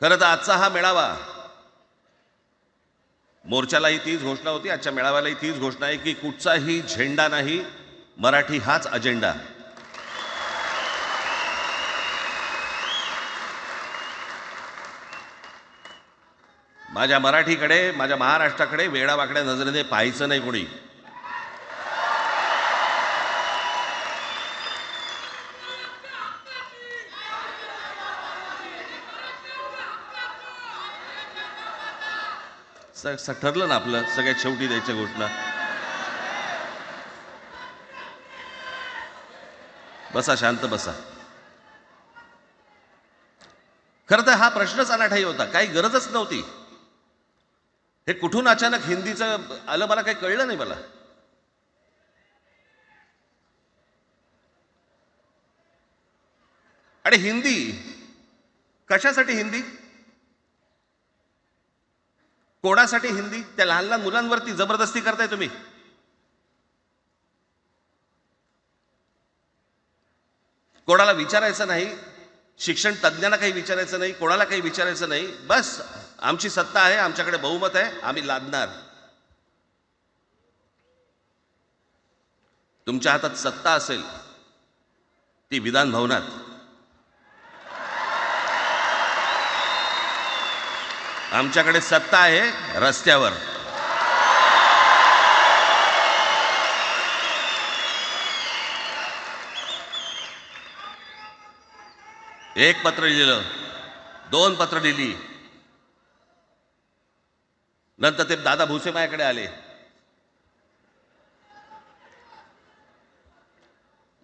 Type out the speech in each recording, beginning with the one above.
खरं तर आजचा हा मेळावा, मोर्चालाही तीच घोषणा होती, आजच्या मेळाव्यालाही तीच घोषणा आहे की कुठचाही झेंडा नाही, मराठी हाच अजेंडा. माझ्या मराठीकडे, माझ्या महाराष्ट्राकडे वेडावाकड्या नजरेने पाहायचं नाही कोणी. ठरलं ना आपलं, सगळ्यात शेवटी द्यायच्या घोषणा. बसा, शांत बसा. खरं तर हा प्रश्नच अनाठाई होता, काही गरजच नव्हती. हे कुठून अचानक हिंदीचं आलं मला काही कळलं नाही मला. आणि हिंदी कशासाठी? हिंदी कोणासाठी? हिंदी त्या लहान लहान मुलांवरती जबरदस्ती करताय तुम्ही. कोणाला विचारायचं नाही, शिक्षण तज्ज्ञांना काही विचारायचं नाही, कोणाला काही विचारायचं नाही. बस आमची सत्ता आहे, आमच्याकडे बहुमत आहे, आम्ही लादणार. तुमच्या हातात सत्ता असेल ती विधान भवनात, आमच्याकडे सत्ता आहे रस्त्यावर. एक पत्र लिहिलं, 2 पत्र लिहिली, नंतर ते दादा भुसे माझ्याकडे आले.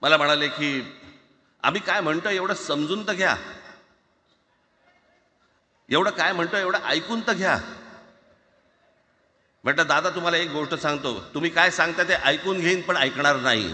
मला म्हणाले की आम्ही काय म्हणतो एवढं समजून तर घ्या, एवढं काय म्हणतो एवढं ऐकून तर घ्या. म्हटलं दादा तुम्हाला एक गोष्ट सांगतो, तुम्ही काय सांगता ते ऐकून घेईन पण ऐकणार नाही.